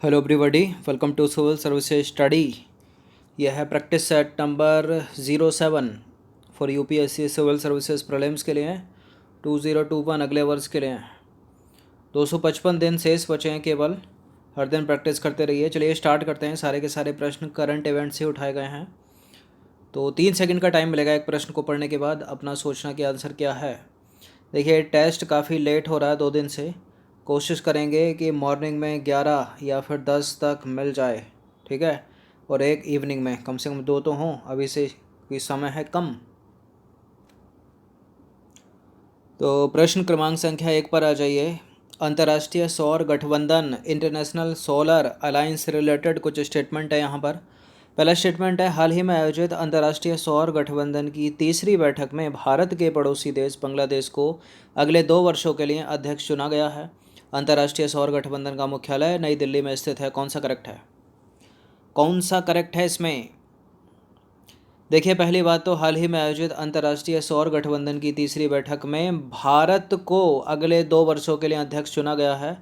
Hello everybody, welcome to civil services study. यह है practice set number 07 for UPSC civil services prelims के लिए 2021 अगले वर्ष के लिए 255 दिन शेष बचे हैं केवल। हर दिन प्रैक्टिस करते रहिए। चलिए स्टार्ट करते हैं। सारे के सारे प्रश्न करंट इवेंट से उठाए गए हैं, तो 3 सेकंड का टाइम मिलेगा एक प्रश्न को पढ़ने के बाद अपना सोचना कि आंसर क्या है। देखिए, टेस्ट काफ़ी लेट हो रहा है 2 दिन से। कोशिश करेंगे कि मॉर्निंग में 11 या फिर 10 तक मिल जाए, ठीक है। और एक इवनिंग में कम से कम 2 तो हों, अभी से कि समय है कम। तो प्रश्न क्रमांक संख्या 1 पर आ जाइए। अंतर्राष्ट्रीय सौर गठबंधन इंटरनेशनल सोलर अलायंस से रिलेटेड कुछ स्टेटमेंट है यहाँ पर। पहला स्टेटमेंट है, हाल ही में आयोजित अंतर्राष्ट्रीय सौर गठबंधन की तीसरी बैठक में भारत के पड़ोसी देश बांग्लादेश को अगले 2 वर्षों के लिए अध्यक्ष चुना गया है। अंतर्राष्ट्रीय सौर गठबंधन का मुख्यालय नई दिल्ली में स्थित है। कौन सा करेक्ट है? कौन सा करेक्ट है इसमें? देखिए, पहली बात तो हाल ही में आयोजित अंतर्राष्ट्रीय सौर गठबंधन की तीसरी बैठक में भारत को अगले 2 वर्षों के लिए अध्यक्ष चुना गया है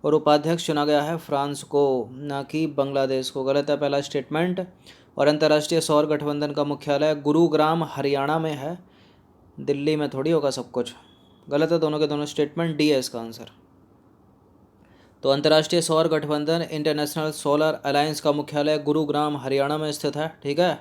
और उपाध्यक्ष चुना गया है फ्रांस को, ना कि बांग्लादेश को। गलत है पहला स्टेटमेंट। और अंतर्राष्ट्रीय सौर गठबंधन का मुख्यालय गुरुग्राम हरियाणा में है, दिल्ली में थोड़ी होगा सब कुछ। गलत है दोनों के दोनों स्टेटमेंट। डी है इसका आंसर। तो अंतर्राष्ट्रीय सौर गठबंधन इंटरनेशनल सोलर अलायंस का मुख्यालय गुरुग्राम हरियाणा में स्थित है, ठीक है।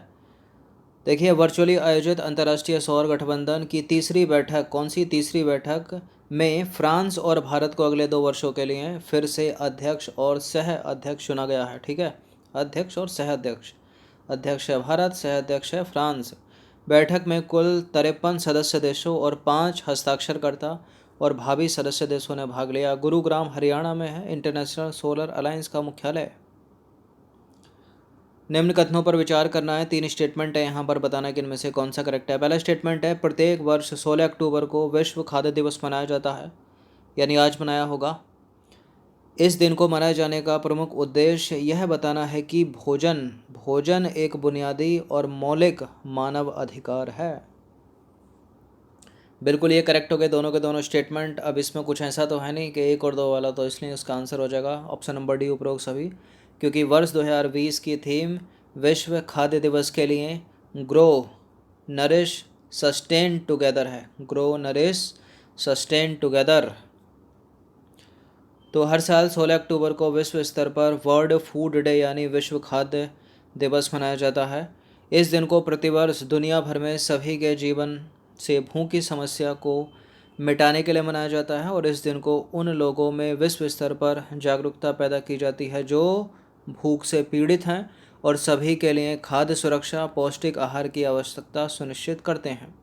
देखिए, वर्चुअली आयोजित अंतर्राष्ट्रीय सौर गठबंधन की तीसरी बैठक, कौन सी तीसरी बैठक में फ्रांस और भारत को अगले 2 वर्षों के लिए फिर से अध्यक्ष और सह अध्यक्ष चुना गया है, ठीक है। अध्यक्ष और सह अध्यक्ष। अध्यक्ष है भारत, सह अध्यक्ष है फ्रांस। बैठक में कुल 53 सदस्य देशों और 5 हस्ताक्षरकर्ता और भावी सदस्य देशों ने भाग लिया। गुरुग्राम हरियाणा में है इंटरनेशनल सोलर अलायंस का मुख्यालय। निम्न कथनों पर विचार करना है। 3 स्टेटमेंट है यहाँ पर, बताना कि इनमें से कौन सा करेक्ट है। पहला स्टेटमेंट है, प्रत्येक वर्ष 16 अक्टूबर को विश्व खाद्य दिवस मनाया जाता है, यानी आज मनाया होगा। इस दिन को मनाए जाने का प्रमुख उद्देश्य यह बताना है कि भोजन भोजन एक बुनियादी और मौलिक मानव अधिकार है। बिल्कुल ये करेक्ट हो गए दोनों के दोनों स्टेटमेंट। अब इसमें कुछ ऐसा तो है नहीं कि 1 और 2 वाला, तो इसलिए इसका आंसर हो जाएगा ऑप्शन नंबर डी, उपरोक्त सभी। क्योंकि वर्ष 2020 की थीम विश्व खाद्य दिवस के लिए ग्रो नरिश सस्टेन टुगेदर है। Grow nourish sustain together. तो हर साल 16 अक्टूबर को विश्व स्तर पर वर्ल्ड फूड डे यानी विश्व खाद्य दिवस मनाया जाता है। इस दिन को प्रतिवर्ष दुनिया भर में सभी के जीवन से भूख की समस्या को मिटाने के लिए मनाया जाता है और इस दिन को उन लोगों में विश्व स्तर पर जागरूकता पैदा की जाती है जो भूख से पीड़ित हैं और सभी के लिए खाद्य सुरक्षा, पौष्टिक आहार की आवश्यकता सुनिश्चित करते हैं।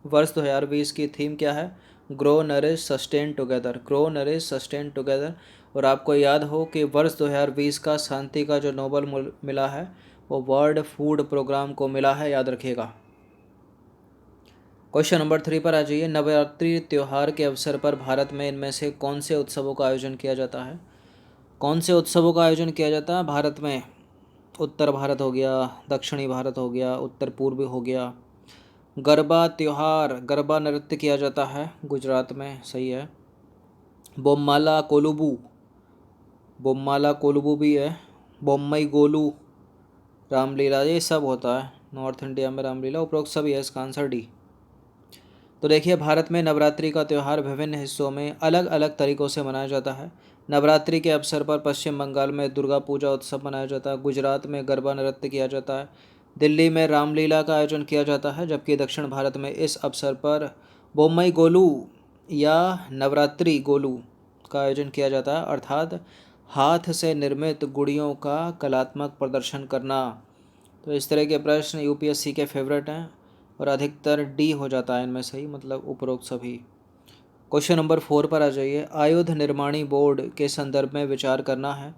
वर्ष 2020 की थीम क्या है? Grow nourish sustain together. Grow nourish sustain together. और आपको याद हो कि वर्ष 2020 का शांति का जो नोबल मिला है वो वर्ल्ड फूड प्रोग्राम को मिला है, याद रखिएगा। क्वेश्चन नंबर 3 पर आ जाइए। नवरात्रि त्यौहार के अवसर पर भारत में इनमें से कौन से उत्सवों का आयोजन किया जाता है? कौन से उत्सवों का आयोजन किया जाता है भारत में? उत्तर भारत हो गया, दक्षिणी भारत हो गया, उत्तर पूर्व हो गया। गरबा त्यौहार, गरबा नृत्य किया जाता है गुजरात में, सही है। बोम्माला कोलुबू, बोम्माला कोलुबू भी है। बोम्मई गोलू, रामलीला, ये सब होता है नॉर्थ इंडिया में रामलीला। उपरोक्त सभी है, इसका आंसर डी। तो देखिए, भारत में नवरात्रि का त्यौहार विभिन्न हिस्सों में अलग अलग तरीक़ों से मनाया जाता है। नवरात्रि के अवसर पर पश्चिम बंगाल में दुर्गा पूजा उत्सव मनाया जाता है, गुजरात में गरबा नृत्य किया जाता है, दिल्ली में रामलीला का आयोजन किया जाता है, जबकि दक्षिण भारत में इस अवसर पर बोम्मई गोलू या नवरात्रि गोलू का आयोजन किया जाता है, अर्थात हाथ से निर्मित गुड़ियों का कलात्मक प्रदर्शन करना। तो इस तरह के प्रश्न यूपीएससी के फेवरेट हैं और अधिकतर डी हो जाता है इनमें सही, मतलब उपरोक्त सभी। क्वेश्चन नंबर 4 पर आ जाइए। आयुध निर्माणी बोर्ड के संदर्भ में विचार करना है।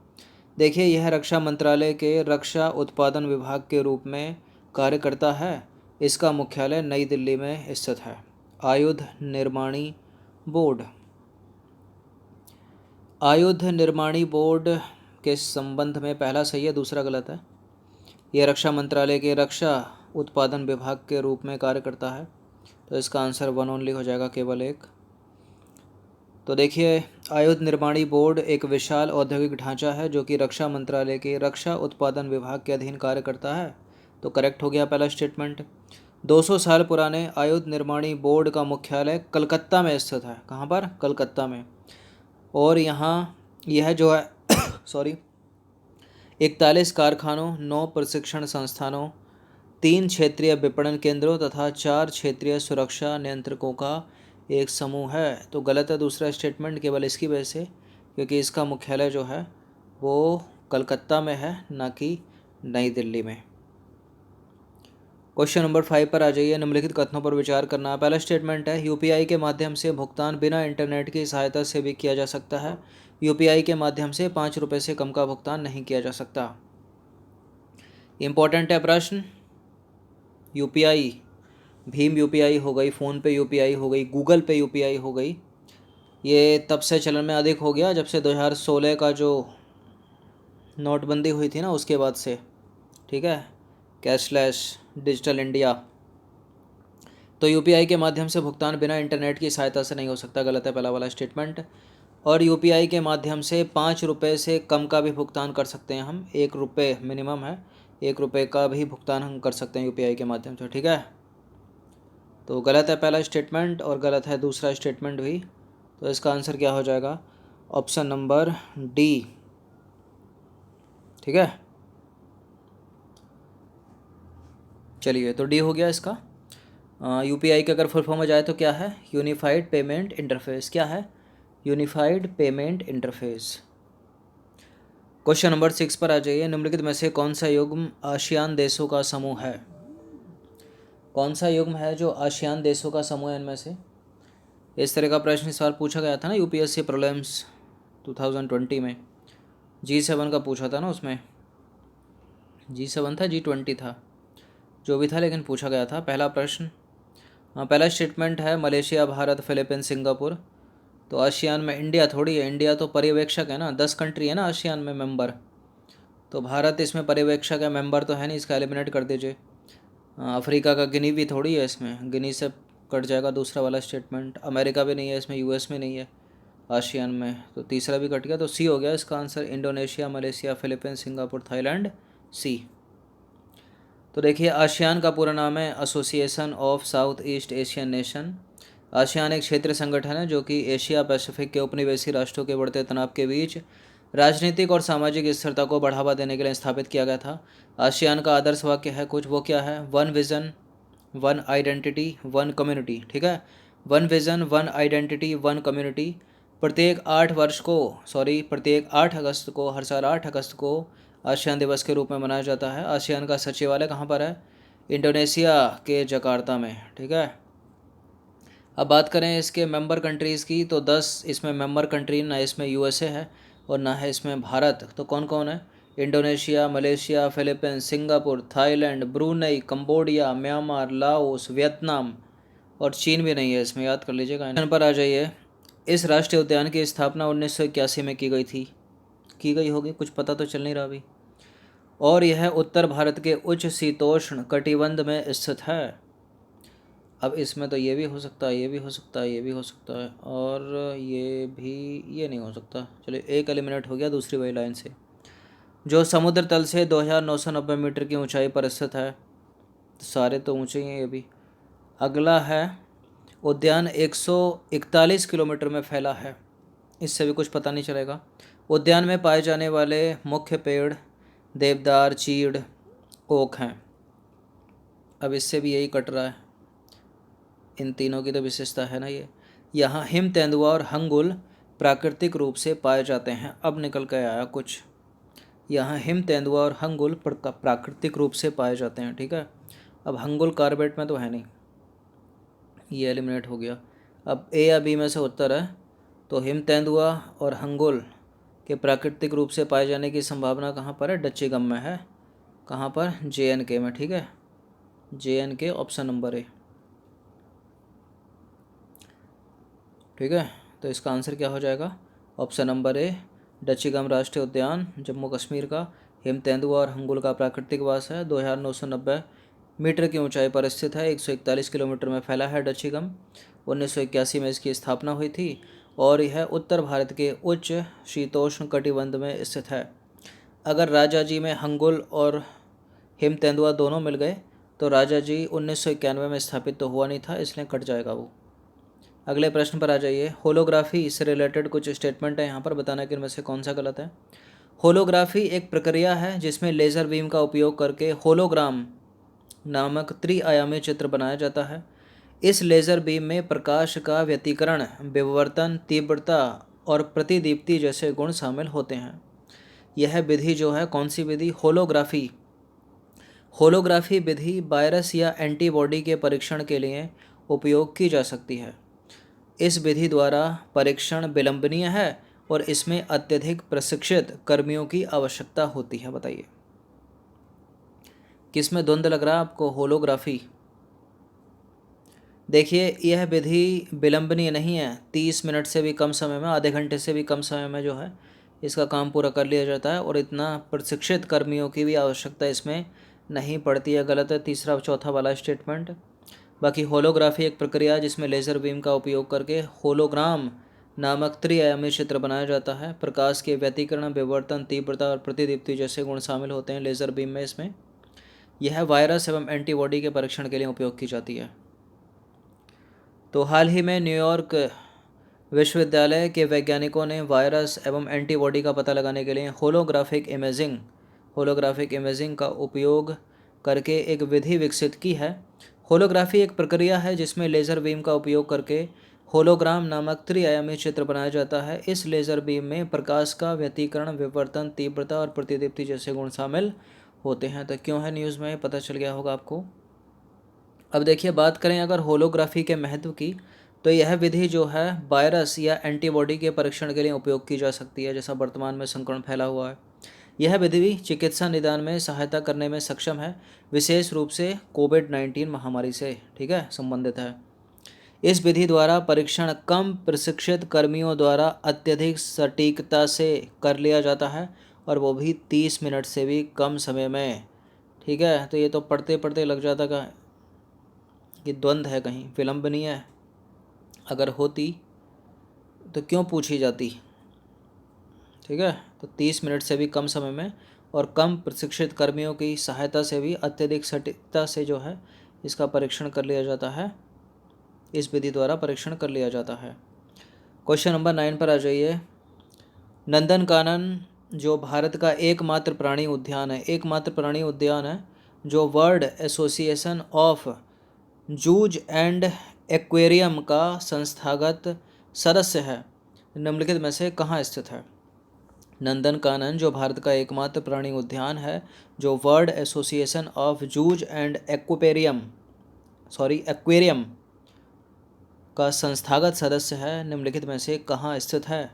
देखिए, यह रक्षा मंत्रालय के रक्षा उत्पादन विभाग के रूप में कार्य करता है। इसका मुख्यालय नई दिल्ली में स्थित है। आयुध निर्माणी बोर्ड। आयुध निर्माणी बोर्ड के संबंध में पहला सही है, दूसरा गलत है। यह रक्षा मंत्रालय के रक्षा उत्पादन विभाग के रूप में कार्य करता है, तो इसका आंसर 1 ओनली हो जाएगा, केवल 1। तो देखिए, आयुध निर्माणी बोर्ड एक विशाल औद्योगिक ढांचा है जो कि रक्षा मंत्रालय के रक्षा उत्पादन विभाग के अधीन कार्य करता है। तो करेक्ट हो गया पहला स्टेटमेंट। 200 साल पुराने आयुध निर्माणी बोर्ड का मुख्यालय कलकत्ता में स्थित है। कहाँ पर? कलकत्ता में। और यहाँ यह जो है सॉरी 41 कारखानों, 9 प्रशिक्षण संस्थानों, 3 क्षेत्रीय विपणन केंद्रों तथा 4 क्षेत्रीय सुरक्षा नियंत्रकों का एक समूह है। तो गलत है दूसरा स्टेटमेंट, केवल इसकी वजह से, क्योंकि इसका मुख्यालय जो है वो कलकत्ता में है, ना कि नई दिल्ली में। क्वेश्चन नंबर 5 पर आ जाइए। निम्नलिखित कथनों पर विचार करना। पहला स्टेटमेंट है, यूपीआई के माध्यम से भुगतान बिना इंटरनेट की सहायता से भी किया जा सकता है। यूपीआई के माध्यम से 5 रुपये से कम का भुगतान नहीं किया जा सकता। इम्पोर्टेंट है प्रश्न। यूपीआई, भीम यूपीआई हो गई, फ़ोन पे यूपीआई हो गई, गूगल पे यूपीआई हो गई, ये तब से चलन में अधिक हो गया जब से 2016 का जो नोटबंदी हुई थी ना, उसके बाद से। ठीक है, कैशलेस डिजिटल इंडिया। तो यूपीआई के माध्यम से भुगतान बिना इंटरनेट की सहायता से नहीं हो सकता। गलत है पहला वाला स्टेटमेंट। और यूपीआई के माध्यम से 5 रुपये से कम का भी भुगतान कर सकते हैं हम। 1 रुपये मिनिमम है, 1 रुपये का भी भुगतान हम कर सकते हैं यूपीआई के माध्यम से। ठीक है, तो गलत है पहला स्टेटमेंट और गलत है दूसरा स्टेटमेंट भी। तो इसका आंसर क्या हो जाएगा? Option number D. ठीक है, चलिए, तो डी हो गया इसका। यूपीआई के अगर फुल फॉर्म में जाए तो क्या है? Unified payment interface. क्या है? Unified payment interface. Question number 6 पर आ जाइए। निम्नलिखित में से कौन सा युग्म आसियान देशों का समूह है? कौन सा युग्म है जो आसियान देशों का समूह है इनमें से? इस तरह का प्रश्न इस बार पूछा गया था ना यूपीएससी प्रीलिम्स 2020 में। G7 का पूछा था ना, उसमें G7 था, G20 था, जो भी था, लेकिन पूछा गया था पहला प्रश्न। पहला स्टेटमेंट है मलेशिया, भारत, फिलीपींस, सिंगापुर। तो आसियान में इंडिया थोड़ी है, इंडिया तो पर्यवेक्षक है ना, 10 कंट्री है ना आसियान में मेंबर। तो भारत इसमें पर्यवेक्षक है, मेंबर तो है नहीं, इसका एलिमिनेट कर दीजिए। अफ्रीका का गिनी भी थोड़ी है इसमें, गिनी से कट जाएगा दूसरा वाला स्टेटमेंट। अमेरिका भी नहीं है इसमें, यूएस में नहीं है आसियान में, तो तीसरा भी कट गया। तो सी हो गया इसका answer. Indonesia, Malaysia, Philippines, Singapore, Thailand, C. तो देखिए, आसियान का पूरा नाम है Association of South East Asian nation. ASEAN एक क्षेत्रीय संगठन है जो कि एशिया पैसिफिक के उपनिवेशी राष्ट्रों के बढ़ते तनाव के बीच राजनीतिक और सामाजिक स्थिरता को बढ़ावा देने के लिए स्थापित किया गया था। आसियान का आदर्श वाक्य है कुछ, वो क्या है? 1 विज़न 1 आइडेंटिटी 1 कम्युनिटी। ठीक है, 1 विज़न 1 आइडेंटिटी 1 कम्युनिटी। प्रत्येक 8 अगस्त को, हर साल 8 अगस्त को आसियान दिवस के रूप में मनाया जाता है। आसियान का सचिवालय कहाँ पर है? इंडोनेशिया के जकार्ता में। ठीक है, अब बात करें इसके मेंबर कंट्रीज़ की, तो 10 इसमें मेंबर कंट्री, ना इसमें यूएसए है और ना है इसमें भारत। तो कौन कौन है? Indonesia, Malaysia, Philippines, Singapore, Thailand, Brunei, Cambodia, Myanmar, Laos, Vietnam और चीन भी नहीं है इसमें, याद कर लीजिएगा। इन पर आ जाइए। इस राष्ट्रीय उद्यान की स्थापना 1981 में की गई थी। की गई होगी, कुछ पता तो चल नहीं रहा अभी। और यह उत्तर भारत के उच्च शीतोष्ण कटिबंध में स्थित है। अब इसमें तो ये भी हो सकता है, ये भी हो सकता है, ये भी हो सकता है, और ये नहीं हो सकता। चलिए, एक एलिमिनेट हो गया दूसरी वाली लाइन से। जो समुद्र तल से 2990 मीटर की ऊंचाई पर स्थित है। सारे तो ऊंचे ही हैं ये भी। अगला है, उद्यान 141 किलोमीटर में फैला है। इससे भी कुछ पता नहीं चलेगा। उद्यान में पाए जाने वाले मुख्य पेड़ देवदार, चीड़, ओक हैं। अब इससे भी यही कट रहा है, इन तीनों की तो विशेषता है ना ये। यहाँ हिम तेंदुआ और हंगुल प्राकृतिक रूप से पाए जाते हैं। अब निकल के आया कुछ, यहाँ हिम तेंदुआ और हंगुल प्राकृतिक रूप से पाए जाते हैं। ठीक है, अब हंगुल कार्बेट में तो है नहीं, ये एलिमिनेट हो गया। अब ए या बी में से उत्तर है, तो हिम तेंदुआ और हंगुल के प्राकृतिक रूप से पाए जाने की संभावना कहाँ पर है? डच्चीगम में है। कहाँ पर? JNK में। ठीक है, JNK ऑप्शन नंबर ए। ठीक है, तो इसका आंसर क्या हो जाएगा? ऑप्शन नंबर ए, डच्चीगम राष्ट्रीय उद्यान जम्मू कश्मीर का। हिम तेंदुआ और हंगुल का प्राकृतिक वास है। 2990 मीटर की ऊंचाई पर स्थित है। 141 किलोमीटर में फैला है डच्चीगम। 1981 में इसकी स्थापना हुई थी और यह उत्तर भारत के उच्च शीतोष्ण कटिबंध में स्थित है। अगर राजाजी में हंगुल और हिम तेंदुआ दोनों मिल गए तो राजाजी 1991 में स्थापित तो हुआ नहीं था, इसलिए कट जाएगा वो। अगले प्रश्न पर आ जाइए। होलोग्राफी से रिलेटेड कुछ स्टेटमेंट है, यहाँ पर बताना कि इनमें से कौन सा गलत है। होलोग्राफी एक प्रक्रिया है जिसमें लेज़र बीम का उपयोग करके होलोग्राम नामक त्रिआयामी चित्र बनाया जाता है। इस लेज़र बीम में प्रकाश का व्यतिकरण, विवर्तन, तीव्रता और प्रतिदीप्ति जैसे गुण शामिल होते हैं। यह विधि जो है कौन सी विधि? होलोग्राफी। होलोग्राफी विधि वायरस या एंटीबॉडी के परीक्षण के लिए उपयोग की जा सकती है। इस विधि द्वारा परीक्षण विलंबनीय है और इसमें अत्यधिक प्रशिक्षित कर्मियों की आवश्यकता होती है। बताइए किसमें द्वंद्व लग रहा है आपको? होलोग्राफी। देखिए यह विधि विलंबनीय नहीं है, 30 मिनट से भी कम समय में, आधे घंटे से भी कम समय में जो है इसका काम पूरा कर लिया जाता है और इतना प्रशिक्षित कर्मियों की भी आवश्यकता इसमें नहीं पड़ती है। गलत है तीसरा और चौथा वाला स्टेटमेंट। बाकी होलोग्राफी एक प्रक्रिया है जिसमें लेज़र बीम का उपयोग करके होलोग्राम नामक त्रिआयामी चित्र बनाया जाता है। प्रकाश के व्यतिकरण, विवर्तन, तीव्रता और प्रतिदीप्ति जैसे गुण शामिल होते हैं लेज़र बीम में। इसमें यह वायरस एवं एंटीबॉडी के परीक्षण के लिए उपयोग की जाती है। तो हाल ही में न्यूयॉर्क विश्वविद्यालय के वैज्ञानिकों ने वायरस एवं एंटीबॉडी का पता लगाने के लिए होलोग्राफिक इमेजिंग का उपयोग करके एक विधि विकसित की है। होलोग्राफी एक प्रक्रिया है जिसमें लेज़र बीम का उपयोग करके होलोग्राम नामक त्रिआयामी चित्र बनाया जाता है। इस लेज़र बीम में प्रकाश का व्यतिकरण, विवर्तन, तीव्रता और प्रतिदीप्ति जैसे गुण शामिल होते हैं। तो क्यों है न्यूज़ में, पता चल गया होगा आपको। अब देखिए बात करें अगर होलोग्राफी के महत्व की, तो यह विधि जो है वायरस या एंटीबॉडी के परीक्षण के लिए उपयोग की जा सकती है, जैसा वर्तमान में संक्रमण फैला हुआ है। यह विधि चिकित्सा निदान में सहायता करने में सक्षम है, विशेष रूप से कोविड-19 महामारी से, ठीक है, संबंधित है। इस विधि द्वारा परीक्षण कम प्रशिक्षित कर्मियों द्वारा अत्यधिक सटीकता से कर लिया जाता है और वो भी 30 मिनट से भी कम समय में, ठीक है। तो ये तो पढ़ते पढ़ते लग जाता कि द्वंद्व है, कहीं विलंबनीय है। अगर होती तो क्यों पूछी जाती, ठीक है। तो 30 मिनट से भी कम समय में और कम प्रशिक्षित कर्मियों की सहायता से भी अत्यधिक सटीकता से जो है इसका परीक्षण कर लिया जाता है, इस विधि द्वारा परीक्षण कर लिया जाता है। क्वेश्चन नंबर 9 पर आ जाइए। नंदनकानन जो भारत का एकमात्र प्राणी उद्यान है जो world association of zoos and aquarium का संस्थागत सदस्य है, निम्नलिखित में से कहाँ स्थित है? नंदनकानन जो भारत का एकमात्र प्राणी उद्यान है जो world association of zoos and aquarium का संस्थागत सदस्य है, निम्नलिखित में से कहाँ स्थित है?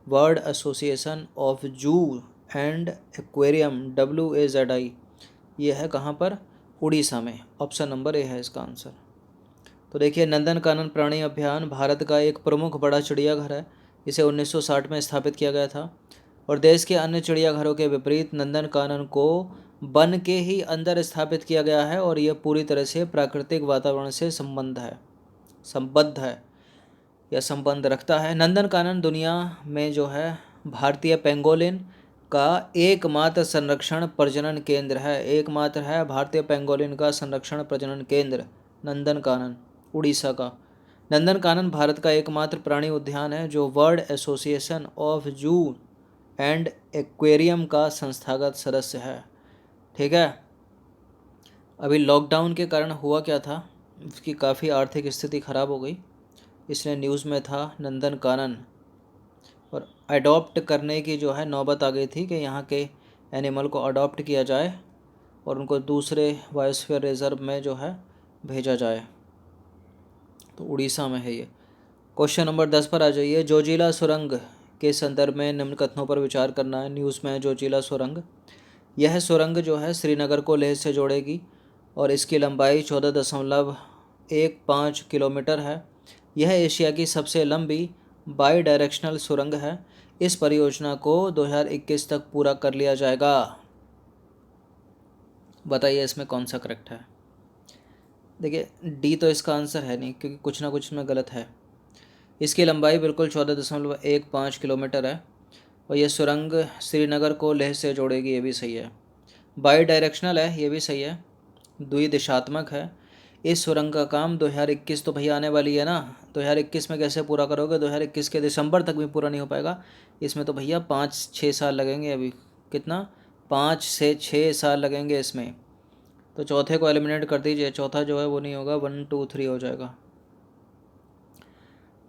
वर्ल्ड एसोसिएशन ऑफ जू एंड एक्वेरियम, WAZI, ये है कहाँ पर? उड़ीसा में। ऑप्शन नंबर ए है इसका आंसर। तो देखिए नंदनकानन प्राणी अभ्यान भारत का एक प्रमुख बड़ा चिड़ियाघर है। इसे 1960 में स्थापित किया गया था और देश के अन्य चिड़ियाघरों के विपरीत नंदनकानन को वन के ही अंदर स्थापित किया गया है और यह पूरी तरह से प्राकृतिक वातावरण से संबंध रखता है। नंदनकानन दुनिया में जो है भारतीय पेंगोलिन का एकमात्र संरक्षण प्रजनन केंद्र है। एकमात्र है भारतीय पेंगोलिन का संरक्षण प्रजनन केंद्र नंदनकानन, उड़ीसा का। नंदनकानन भारत का एकमात्र प्राणी उद्यान है जो वर्ल्ड एसोसिएशन ऑफ जू एंड एक्वेरियम का संस्थागत सदस्य है, ठीक है। अभी लॉकडाउन के कारण हुआ क्या था, उसकी काफ़ी आर्थिक स्थिति खराब हो गई, इसलिए न्यूज़ में था नंदनकानन, और अडॉप्ट करने की जो है नौबत आ गई थी कि यहाँ के एनिमल को अडॉप्ट किया जाए और उनको दूसरे बायोस्फीयर रिजर्व में जो है भेजा जाए। तो उड़ीसा में है ये। क्वेश्चन नंबर 10 पर आ जाइए। जोजिला सुरंग के संदर्भ में निम्न कथनों पर विचार करना है। न्यूज़ में है जोजिला सुरंग। यह सुरंग जो है श्रीनगर को लेह से जोड़ेगी और इसकी लंबाई 14.15 किलोमीटर है। यह एशिया की सबसे लंबी बाई डायरेक्शनल सुरंग है। इस परियोजना को 2021 तक पूरा कर लिया जाएगा। बताइए इसमें कौन सा करेक्ट है? देखिए डी तो इसका आंसर है नहीं, क्योंकि कुछ ना कुछ में गलत है। इसकी लंबाई बिल्कुल 14.15 किलोमीटर है और ये सुरंग श्रीनगर को लेह से जोड़ेगी, ये भी सही है। बाई डायरेक्शनल है, ये भी सही है, द्विदिशात्मक है। इस सुरंग का काम 2021 तो भैया आने वाली है ना, 2021 में कैसे पूरा करोगे, 2021 के दिसंबर तक भी पूरा नहीं हो पाएगा। इसमें तो भैया 5-6 साल लगेंगे अभी। कितना? 5 से 6 साल लगेंगे इसमें। तो चौथे को एलिमिनेट कर दीजिए, चौथा जो है वो नहीं होगा, 1 2 3 हो जाएगा।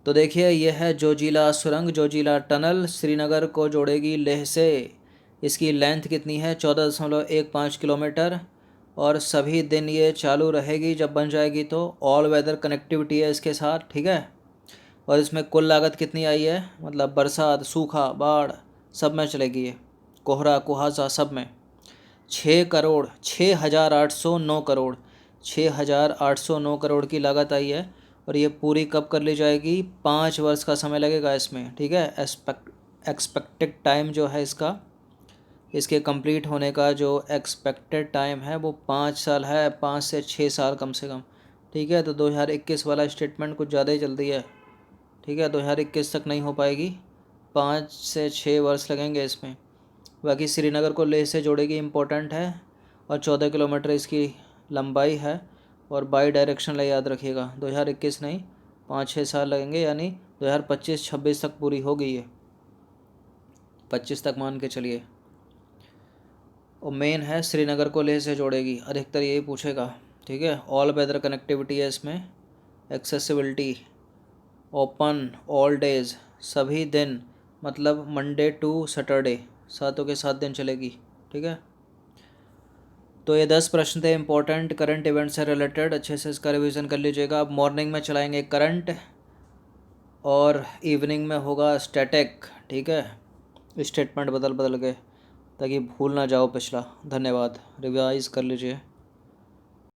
तो देखिए ये है जोजिला सुरंग, जोजिला टनल श्रीनगर को जोड़ेगी लेह से। इसकी लेंथ कितनी है? 14.15 किलोमीटर और सभी दिन ये चालू रहेगी। जब बन जाएगी तो ऑल वेदर कनेक्टिविटी है इसके साथ, ठीक है। और इसमें कुल लागत कितनी आई है, मतलब बरसात, सूखा, बाढ़ सब में चलेगी ये, कोहरा कुहासा सब में। 6,0809 करोड़ 6,809 करोड़ की लागत आई है। और ये पूरी कब कर ली जाएगी? 5 वर्ष का समय लगेगा इसमें, ठीक है। एक्सपेक्टेड टाइम जो है इसके कंप्लीट होने का जो एक्सपेक्टेड टाइम है वो 5 साल है, 5 से 6 साल कम से कम, ठीक है। तो 2021 वाला स्टेटमेंट कुछ ज़्यादा ही जल्दी है, ठीक है। 2021 तक नहीं हो पाएगी, 5 से 6 वर्ष लगेंगे इसमें। बाकी श्रीनगर को लेह से जोड़ेगी, इम्पोर्टेंट है। और 14 किलोमीटर इसकी लंबाई है और बाई डायरेक्शनल है, याद रखिएगा। 2021 नहीं, 5-6 साल लगेंगे, यानी 2025-26 तक पूरी होगी ये, 25 तक मान के चलिए। और मेन है श्रीनगर को लेह से जोड़ेगी, अधिकतर यही पूछेगा, ठीक है। ऑल वेदर कनेक्टिविटी है इसमें, एक्सेसिबिलिटी, ओपन ऑल डेज, सभी दिन, मतलब मंडे टू सैटरडे, 7 के 7 दिन चलेगी, ठीक है। तो ये 10 प्रश्न थे इंपॉर्टेंट करंट इवेंट से रिलेटेड, अच्छे से इसका रिवीजन कर लीजिएगा। अब मॉर्निंग में चलाएंगे करंट और इवनिंग में होगा स्टैटिक, ठीक है। स्टेटमेंट बदल बदल के, ताकि भूल ना जाओ पिछला। धन्यवाद, रिवाइज कर लीजिए।